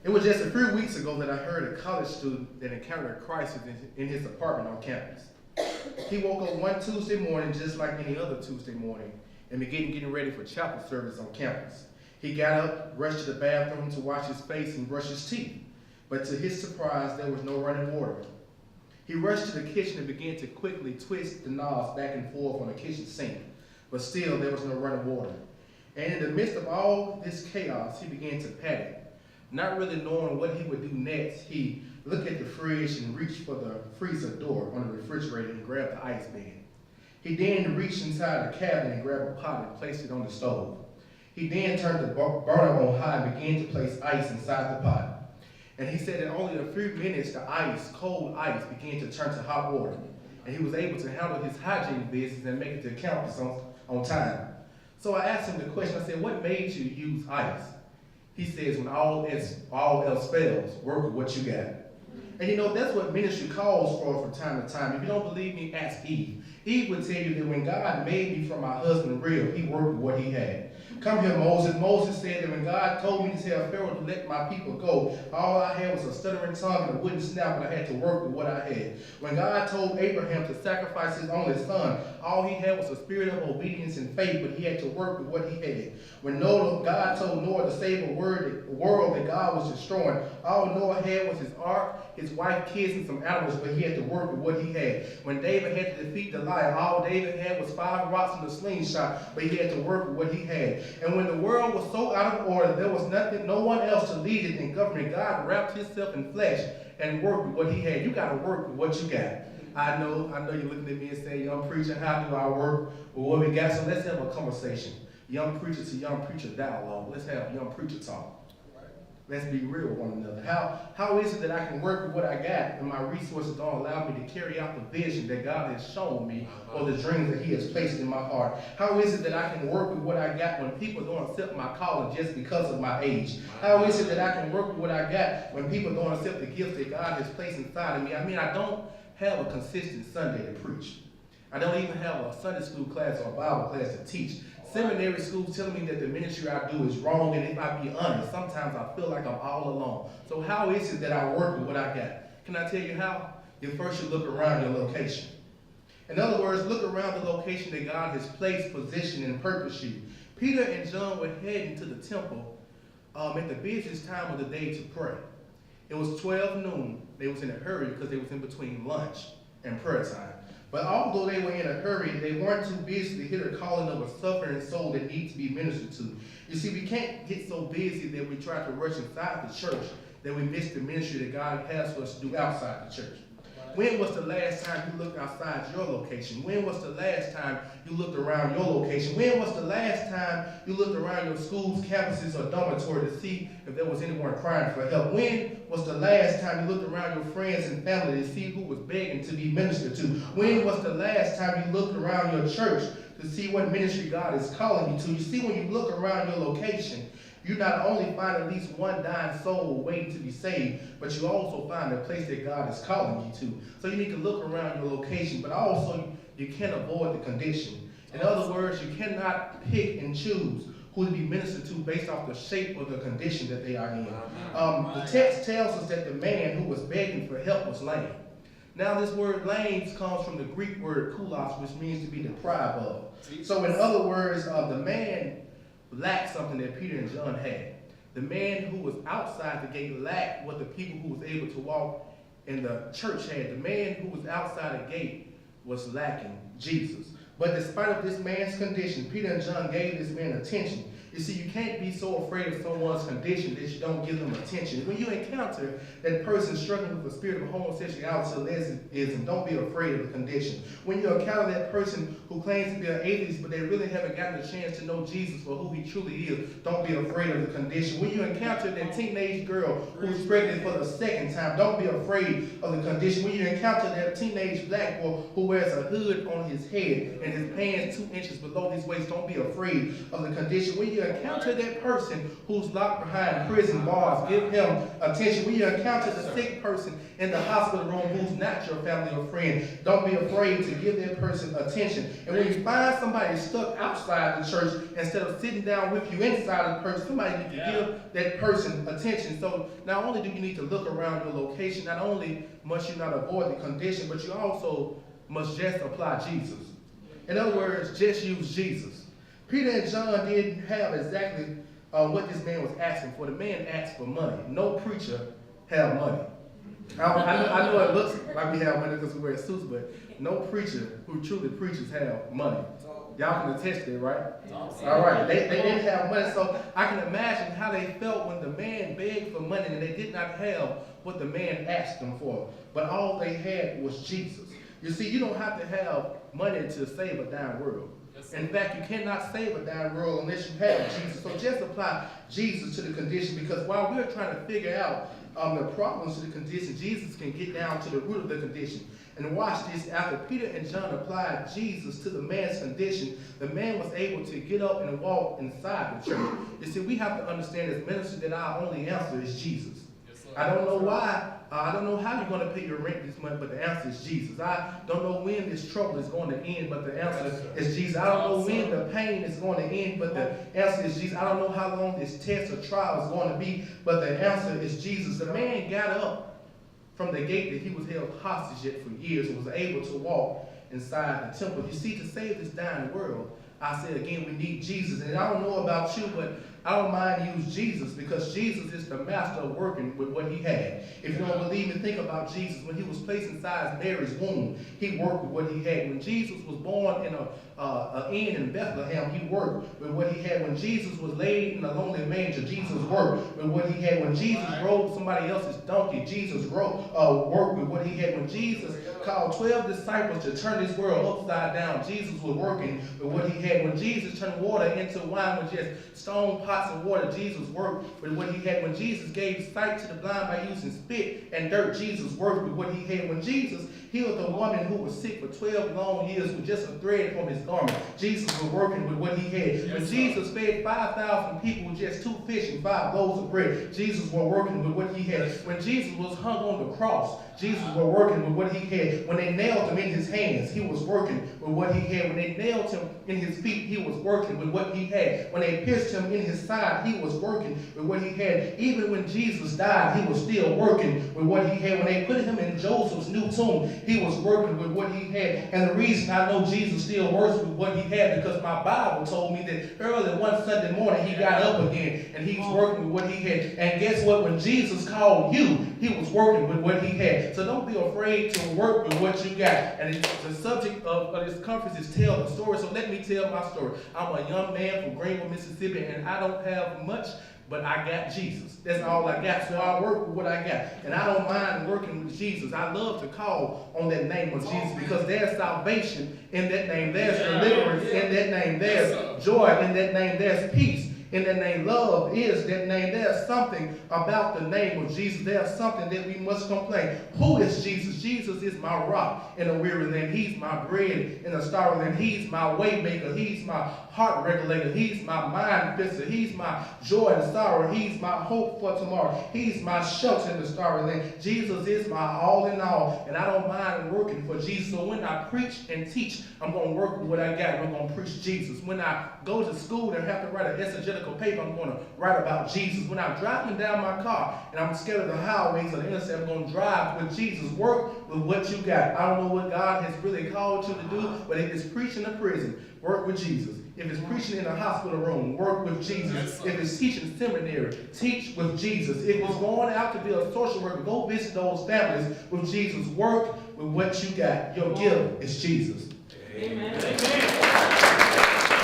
It was just a few weeks ago that I heard a college student that encountered a crisis in his apartment on campus. He woke up one Tuesday morning just like any other Tuesday morning and began getting ready for chapel service on campus. He got up, rushed to the bathroom to wash his face and brush his teeth, but to his surprise, there was no running water. He rushed to the kitchen and began to quickly twist the knobs back and forth on the kitchen sink, but still there was no running water. And in the midst of all this chaos, he began to panic. Not really knowing what he would do next, he looked at the fridge and reached for the freezer door on the refrigerator and grabbed the ice bag. He then reached inside the cabinet and grabbed a pot and placed it on the stove. He then turned the burner on high and began to place ice inside the pot. And he said in only a few minutes, the ice, cold ice, began to turn to hot water. And he was able to handle his hygiene business and make it to campus on time. So I asked him the question, I said, what made you use ice? He says, when all else fails, work with what you got. And you know, that's what ministry calls for from time to time. If you don't believe me, ask Eve. Eve would tell you that when God made me from my husband rib, he worked with what he had. Come here, Moses. Moses said that when God told me to tell Pharaoh to let my people go, all I had was a stuttering tongue and a wooden snout, but I had to work with what I had. When God told Abraham to sacrifice his only son, all he had was a spirit of obedience and faith, but he had to work with what he had. When God told Noah to save a world that God was destroying, all Noah had was his ark, his wife, kids, and some animals, but he had to work with what he had. When David had to defeat Goliath, all David had was 5 rocks and a slingshot, but he had to work with what he had. And when the world was so out of order, there was no one else to lead it in government. God wrapped himself in flesh and worked with what he had. You got to work with what you got. I know you're looking at me and saying, young preacher, how do I work with what we got? So let's have a conversation. Young preacher to young preacher dialogue. Let's have young preacher talk. Let's be real with one another. How is it that I can work with what I got and my resources don't allow me to carry out the vision that God has shown me or the dreams that he has placed in my heart? How is it that I can work with what I got when people don't accept my calling just because of my age? How is it that I can work with what I got when people don't accept the gifts that God has placed inside of me? I mean, I don't have a consistent Sunday to preach. I don't even have a Sunday school class or a Bible class to teach. Seminary schools telling me that the ministry I do is wrong, and if I be honest, sometimes I feel like I'm all alone. So how is it that I work with what I got? Can I tell you how? First you look around your location. In other words, look around the location that God has placed, positioned, and purposed you. Peter and John were heading to the temple at the busiest time of the day to pray. It was 12 noon. They was in a hurry because they was in between lunch and prayer time. But although they were in a hurry, they weren't too busy to hear the calling of a suffering soul that needs to be ministered to. You see, we can't get so busy that we try to rush inside the church that we miss the ministry that God has for us to do outside the church. When was the last time you looked outside your location? When was the last time you looked around your location? When was the last time you looked around your schools, campuses, or dormitory to see if there was anyone crying for help? When was the last time you looked around your friends and family to see who was begging to be ministered to? When was the last time you looked around your church to see what ministry God is calling you to? You see, when you look around your location, you not only find at least one dying soul waiting to be saved, but you also find a place that God is calling you to. So you need to look around your location, but also you can't avoid the condition. In other words, you cannot pick and choose who to be ministered to based off the shape or the condition that they are in. The text tells us that the man who was begging for help was lame. Now this word lame comes from the Greek word kulos, which means to be deprived of. So in other words, the man lacked something that Peter and John had. The man who was outside the gate lacked what the people who was able to walk in the church had. The man who was outside the gate was lacking Jesus. But despite of this man's condition, Peter and John gave this man attention. You see, you can't be so afraid of someone's condition that you don't give them attention. When you encounter that person struggling with a spirit of homosexuality or lesbianism, don't be afraid of the condition. When you encounter that person who claims to be an atheist, but they really haven't gotten a chance to know Jesus for who he truly is, don't be afraid of the condition. When you encounter that teenage girl who's pregnant for the second time, don't be afraid of the condition. When you encounter that teenage black boy who wears a hood on his head and his pants 2 inches below his waist. Don't be afraid of the condition. When you encounter that person who's locked behind prison bars, give him attention. When you encounter the sick person in the hospital room who's not your family or friend, don't be afraid to give that person attention. And when you find somebody stuck outside the church, instead of sitting down with you inside the church, somebody needs to give that person attention. So not only do you need to look around your location, not only must you not avoid the condition, but you also must just apply Jesus. In other words, just use Jesus. Peter and John didn't have exactly what this man was asking for. The man asked for money. No preacher have money. I know it looks like we have money because we wear suits, but no preacher who truly preaches have money. Y'all can attest to it, right? All right. They didn't have money, so I can imagine how they felt when the man begged for money and they did not have what the man asked them for. But all they had was Jesus. You see, you don't have to have money to save a dying world. In fact, you cannot save a dying world unless you have Jesus. So just apply Jesus to the condition, because while we're trying to figure out the problems to the condition, Jesus can get down to the root of the condition. And watch this, after Peter and John applied Jesus to the man's condition, the man was able to get up and walk inside the church. You see, we have to understand as ministers that our only answer is Jesus. I don't know why, I don't know how you're going to pay your rent this month, but the answer is Jesus. I don't know when this trouble is going to end, but the answer is Jesus. I don't know when the pain is going to end, but the answer is Jesus. I don't know how long this test or trial is going to be, but the answer is Jesus. The man got up from the gate that he was held hostage at for years and was able to walk inside the temple. You see, to save this dying world, I said again, we need Jesus. And I don't know about you, but I don't mind use Jesus, because Jesus is the master of working with what he had. If you don't believe me, think about Jesus. When he was placed inside Mary's womb, he worked with what he had. When Jesus was born in an inn in Bethlehem, he worked with what he had. When Jesus was laid in a lonely manger, Jesus worked with what he had. When Jesus rode somebody else's donkey, Jesus worked with what he had. When Jesus called 12 disciples to turn this world upside down, Jesus was working with what he had. When Jesus turned water into wine with just stone pots of water, Jesus worked with what he had. When Jesus gave sight to the blind by using spit and dirt, Jesus worked with what he had. When Jesus healed a woman who was sick for 12 long years with just a thread from his garment, Jesus was working with what he had. When Jesus fed 5,000 people with just 2 fish and 5 loaves of bread, Jesus was working with what he had. When Jesus was hung on the cross, Jesus was working with what he had. When they nailed him in his hands, he was working with what he had. When they nailed him in his feet, he was working with what he had. When they pierced him in his side, he was working with what he had. Even when Jesus died, he was still working with what he had. When they put him in Joseph's new tomb, he was working with what he had. And the reason I know Jesus still works with what he had, because my Bible told me that early one Sunday morning he got up again and he was working with what he had. And guess what? When Jesus called you, he was working with what he had. So don't be afraid to work with what you got. And the subject of this conference is tell the story. So let me tell my story. I'm a young man from Greenville, Mississippi, and I don't have much, but I got Jesus. That's all I got. So I work with what I got. And I don't mind working with Jesus. I love to call on that name of Jesus, because there's salvation in that name. There's deliverance in that name. There's joy in that name. There's peace in that name. Love is that name. There's something about the name of Jesus. There's something that we must proclaim. Who is Jesus? Jesus is my rock in a weary land. He's my bread in a starry land. He's my way maker. He's my heart regulator. He's my mind fixer. He's my joy and sorrow. He's my hope for tomorrow. He's my shelter in the starry land. Jesus is my all in all, and I don't mind working for Jesus. So when I preach and teach, I'm going to work with what I got. I'm going to preach Jesus. When I go to school and have to write an exegetical paper, I'm going to write about Jesus. When I'm driving down my car and I'm scared of the highways or the interstate, I'm going to drive with Jesus. Work with what you got. I don't know what God has really called you to do, but if it's preaching in prison, work with Jesus. If it's preaching in a hospital room, work with Jesus. If it's teaching seminary, teach with Jesus. If it's going out to be a social worker, go visit those families with Jesus. Work with what you got. Your gift is Jesus. Amen. Amen.